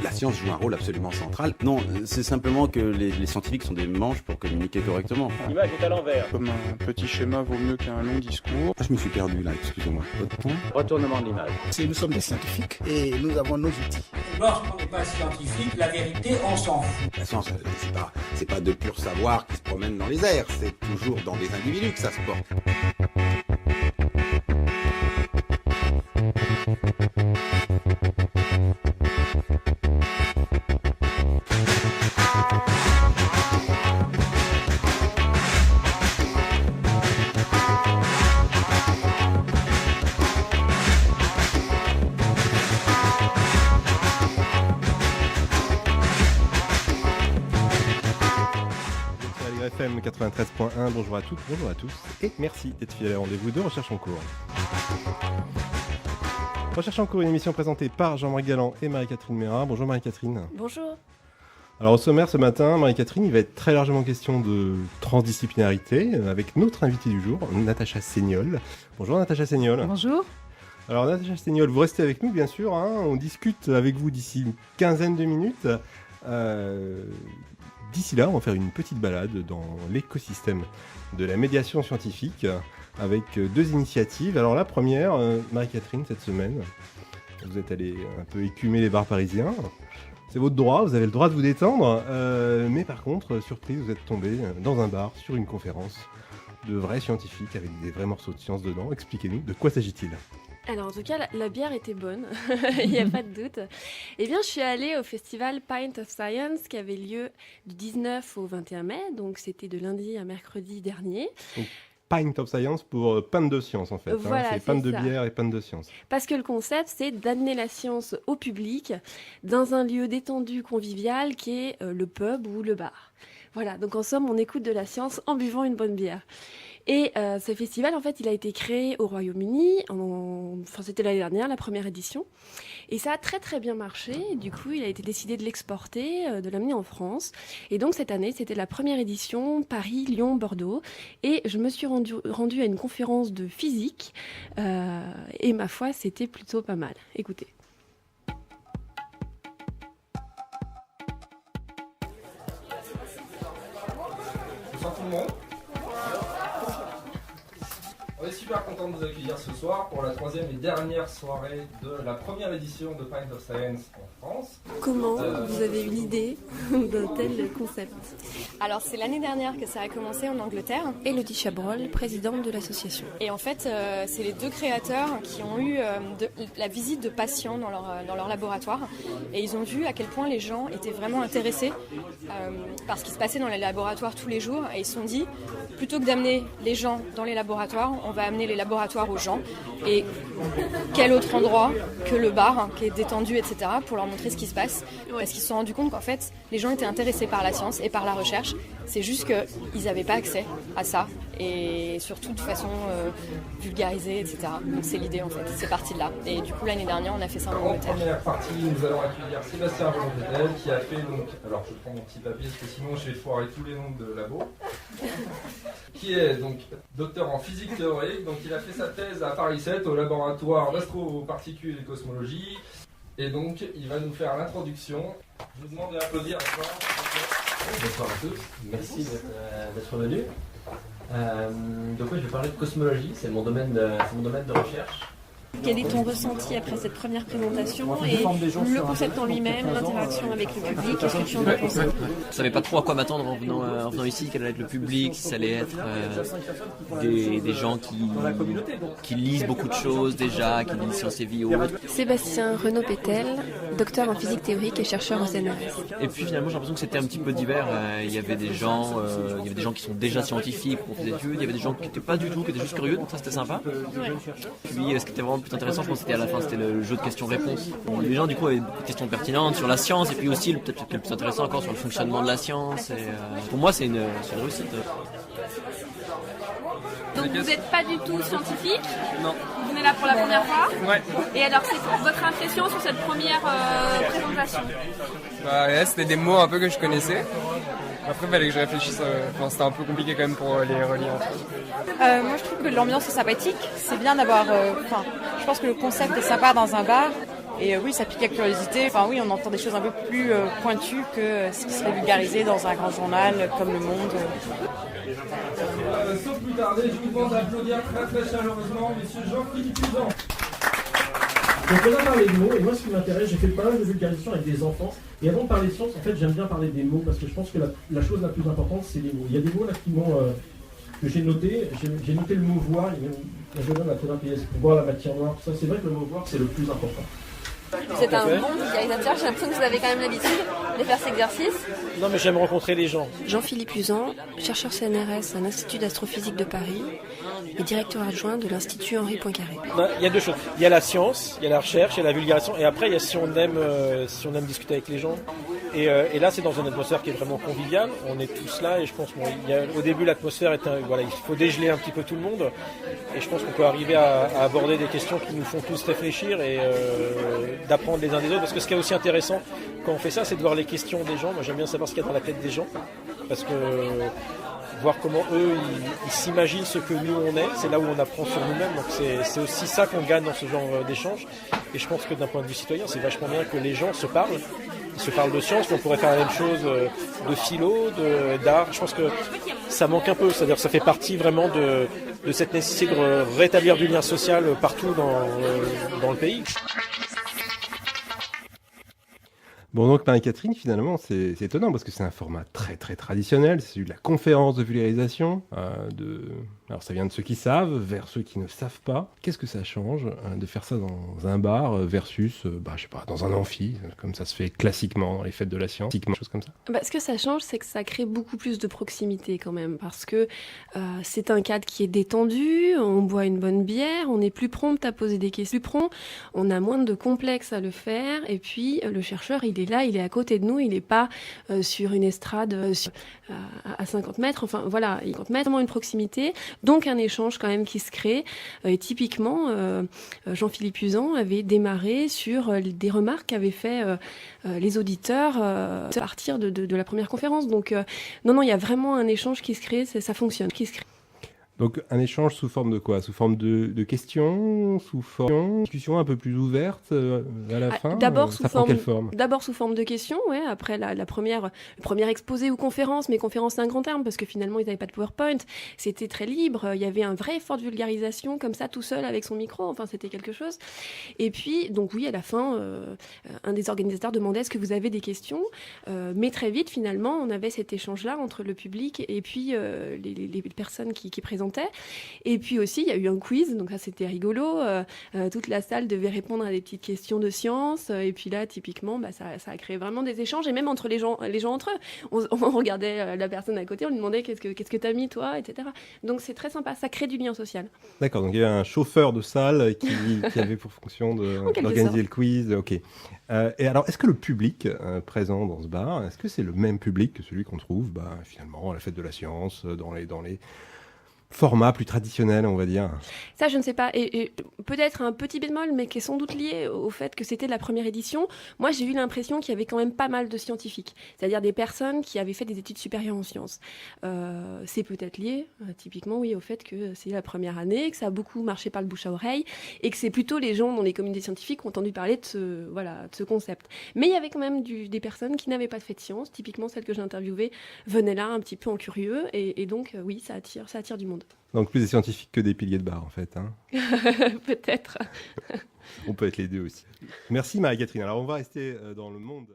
La science joue un rôle absolument central. Non, c'est simplement que les scientifiques sont des manches pour communiquer correctement. L'image est à l'envers. Comme un petit schéma vaut mieux qu'un long discours. Je me suis perdu là, excusez-moi. Votre point ? Retournement de l'image. Nous sommes des scientifiques et nous avons nos outils. Lorsqu'on n'est pas scientifique, la vérité, on s'en fout. La science, c'est pas de pur savoir qui se promène dans les airs. C'est toujours dans des individus que ça se porte. FM 93.1, bonjour à toutes, bonjour à tous, et merci d'être fidèles à rendez-vous de Recherche en cours. Recherche en cours, une émission présentée par Jean-Marie Galland et Marie-Catherine Mérat. Bonjour Marie-Catherine. Bonjour. Alors au sommaire ce matin, Marie-Catherine, il va être très largement question de transdisciplinarité avec notre invitée du jour, Natacha Seignol. Bonjour Natacha Seignol. Bonjour. Alors Natacha Seignol, vous restez avec nous bien sûr, on discute avec vous d'ici une quinzaine de minutes. D'ici là, on va faire une petite balade dans l'écosystème de la médiation scientifique avec deux initiatives. Alors la première, Marie-Catherine, cette semaine, vous êtes allée un peu écumer les bars parisiens. C'est votre droit, vous avez le droit de vous détendre. Mais par contre, surprise, vous êtes tombé dans un bar sur une conférence de vrais scientifiques avec des vrais morceaux de science dedans. Expliquez-nous, de quoi s'agit-il ? Alors en tout cas, la bière était bonne, il n'y a pas de doute. Eh bien, je suis allée au festival Pint of Science qui avait lieu du 19 au 21 mai, donc c'était de lundi à mercredi dernier. Donc, Pint of Science pour pinte de science en fait, voilà, c'est pinte de bière et pinte de science. Parce que le concept, c'est d'amener la science au public dans un lieu détendu, convivial, qui est le pub ou le bar. Voilà, donc en somme, on écoute de la science en buvant une bonne bière. Et ce festival, en fait, il a été créé au Royaume-Uni, c'était l'année dernière, la première édition. Et ça a très très bien marché. Du coup, il a été décidé de l'exporter, de l'amener en France. Et donc cette année, c'était la première édition, Paris, Lyon, Bordeaux. Et je me suis rendue à une conférence de physique. Et ma foi, c'était plutôt pas mal. Écoutez. Bonsoir tout le monde. On est super content de vous accueillir ce soir pour la troisième et dernière soirée de la première édition de Pint of Science en France. Comment vous avez eu l'idée d'un tel concept ? Alors c'est l'année dernière que ça a commencé en Angleterre. Élodie Chabrol, présidente de l'association. Et en fait, c'est les deux créateurs qui ont eu la visite de patients dans leur laboratoire. Et ils ont vu à quel point les gens étaient vraiment intéressés par ce qui se passait dans les laboratoires tous les jours. Et ils se sont dit, plutôt que d'amener les gens dans les laboratoires, on va amener les laboratoires aux gens. Et quel autre endroit que le bar, qui est détendu, etc., pour leur montrer ce qui se passe. Parce qu'ils se sont rendus compte qu'en fait, les gens étaient intéressés par la science et par la recherche. C'est juste qu'ils n'avaient pas accès à ça. Et surtout de façon vulgarisée, etc. Donc c'est l'idée en fait, c'est parti de là. Et du coup l'année dernière on a fait ça en Angleterre. En première partie, nous allons accueillir Sébastien Volontétel qui a fait donc, alors je prends mon petit papier parce que sinon je vais foirer tous les noms de labo, qui est donc docteur en physique théorique, donc il a fait sa thèse à Paris 7 au laboratoire d'astroparticules et de cosmologie. Et donc il va nous faire l'introduction. Je vous demande d'applaudir encore. Bonsoir à tous, merci d'être venus. Donc oui, je vais parler de cosmologie, c'est mon domaine de recherche. Quel est ton ressenti après cette première présentation et le concept en lui-même, l'interaction avec le public, qu'est-ce que tu en as pensé ? Je ne savais pas trop à quoi m'attendre en venant ici, quel allait être le public, si ça allait être des gens qui lisent beaucoup de choses déjà, qui lisent Sciences et Vie ou autre. Sébastien Renaud-Pétel, docteur en physique théorique et chercheur au CNRS. Et puis finalement j'ai l'impression que c'était un petit peu divers, il y avait des gens qui sont déjà scientifiques, qui ont fait des études, il y avait des gens qui n'étaient pas du tout, qui étaient juste curieux, donc ça c'était sympa. Puis ce qui était vraiment plus intéressant, je pense, c'était à la fin, c'était le jeu de questions-réponses. Les gens, du coup, avaient beaucoup de questions pertinentes sur la science, et puis aussi, peut-être le plus intéressant encore, sur le fonctionnement de la science. Et, pour moi, c'est une réussite. Donc vous n'êtes pas du tout scientifique ? Non. Vous venez là pour la première fois. Ouais. Et alors, c'est votre impression sur cette première présentation? Bah ouais, c'était des mots un peu que je connaissais. Après, il fallait que je réfléchisse. C'était un peu compliqué quand même pour les relier entre eux. Moi, je trouve que l'ambiance est sympathique. C'est bien d'avoir... je pense que le concept est sympa dans un bar. Et oui, ça pique la curiosité. Enfin oui, on entend des choses un peu plus pointues que ce qui serait vulgarisé dans un grand journal comme Le Monde. Sans plus tarder, je vous demande d'applaudir très chaleureusement Monsieur Jean-Philippe Puzan. Donc on a parlé de mots, et moi ce qui m'intéresse, j'ai fait pas mal de vulgarisation avec des enfants. Et avant de parler de science, en fait j'aime bien parler des mots, parce que je pense que la chose la plus importante, c'est les mots. Il y a des mots là qui m'ont... que j'ai noté. J'ai noté le mot voir. Il y a un jeune homme à faire un PS pour voir la matière noire. Ça, c'est vrai que le mot voir, c'est le plus important. Vous êtes un bon vulgarisateur, j'ai l'impression que vous avez quand même l'habitude de faire cet exercice. Non, mais j'aime rencontrer les gens. Jean-Philippe Puzan, chercheur CNRS à l'Institut d'astrophysique de Paris et directeur adjoint de l'Institut Henri Poincaré. Il y a deux choses. Il y a la science, il y a la recherche, il y a la vulgarisation, et après il y a si on aime discuter avec les gens. Et là, c'est dans une atmosphère qui est vraiment conviviale. On est tous là, et je pense au début l'atmosphère est il faut dégeler un petit peu tout le monde. Et je pense qu'on peut arriver à aborder des questions qui nous font tous réfléchir et d'apprendre les uns des autres. Parce que ce qui est aussi intéressant quand on fait ça, c'est de voir les questions des gens. Moi, j'aime bien savoir ce qu'il y a dans la tête des gens, parce que voir comment eux ils s'imaginent ce que nous on est, c'est là où on apprend sur nous-mêmes. Donc c'est aussi ça qu'on gagne dans ce genre d'échange. Et je pense que d'un point de vue citoyen, c'est vachement bien que les gens se parlent. Ils se parlent de science, mais on pourrait faire la même chose de philo, d'art. Je pense que ça manque un peu. C'est-à-dire que ça fait partie vraiment de cette nécessité de rétablir du lien social partout dans le pays. Bon, donc Marie-Catherine, finalement, c'est étonnant parce que c'est un format très très traditionnel. C'est celui de la conférence de vulgarisation. Alors ça vient de ceux qui savent vers ceux qui ne savent pas. Qu'est-ce que ça change de faire ça dans un bar versus, je sais pas, dans un amphi, comme ça se fait classiquement dans les fêtes de la science, choses comme ça? Ce que ça change, c'est que ça crée beaucoup plus de proximité quand même, parce que c'est un cadre qui est détendu, on boit une bonne bière, on est plus prompt à poser des questions, on a moins de complexe à le faire, et puis le chercheur, il est là, il est à côté de nous, il n'est pas sur une estrade à 50 mètres, enfin voilà, il compte vraiment une proximité. Donc un échange quand même qui se crée. Et typiquement, Jean-Philippe Puzan avait démarré sur des remarques qu'avaient fait les auditeurs à partir de la première conférence. Donc non, il y a vraiment un échange qui se crée, ça fonctionne. Donc un échange sous forme de quoi? Sous forme de questions, sous forme de discussion un peu plus ouverte à la fin? D'abord ça prend quelle forme? D'abord sous forme de questions, ouais. Après le premier exposé ou conférence, mais conférence c'est un grand terme parce que finalement ils n'avaient pas de PowerPoint, c'était très libre, il y avait un vrai effort de vulgarisation comme ça tout seul avec son micro, enfin c'était quelque chose. Et puis donc oui, à la fin, un des organisateurs demandait est-ce que vous avez des questions, mais très vite finalement on avait cet échange-là entre le public et puis les personnes qui présentaient. Et puis aussi, il y a eu un quiz, donc ça c'était rigolo. Toute la salle devait répondre à des petites questions de science. Et puis là, typiquement, ça a créé vraiment des échanges. Et même entre les gens entre eux, on regardait la personne à côté, on lui demandait qu'est-ce que t'as mis toi, etc. Donc c'est très sympa, ça crée du lien social. D'accord, donc il y avait un chauffeur de salle qui avait pour fonction d'organiser le quiz. Ok. Et alors, est-ce que le public présent dans ce bar, est-ce que c'est le même public que celui qu'on trouve finalement à la fête de la science, dans les format plus traditionnel, on va dire? Ça, je ne sais pas. Et peut-être un petit bémol, mais qui est sans doute lié au fait que c'était la première édition. Moi, j'ai eu l'impression qu'il y avait quand même pas mal de scientifiques, c'est-à-dire des personnes qui avaient fait des études supérieures en sciences. C'est peut-être lié, typiquement, oui, au fait que c'est la première année, que ça a beaucoup marché par le bouche à oreille, et que c'est plutôt les gens dans les communautés scientifiques qui ont entendu parler de ce concept. Mais il y avait quand même des personnes qui n'avaient pas fait de sciences. Typiquement, celle que j'ai interviewée venait là un petit peu en curieux, et donc, oui, ça attire du monde. Donc plus des scientifiques que des piliers de bar, en fait. Hein. Peut-être. On peut être les deux aussi. Merci Marie-Catherine. Alors on va rester dans le monde.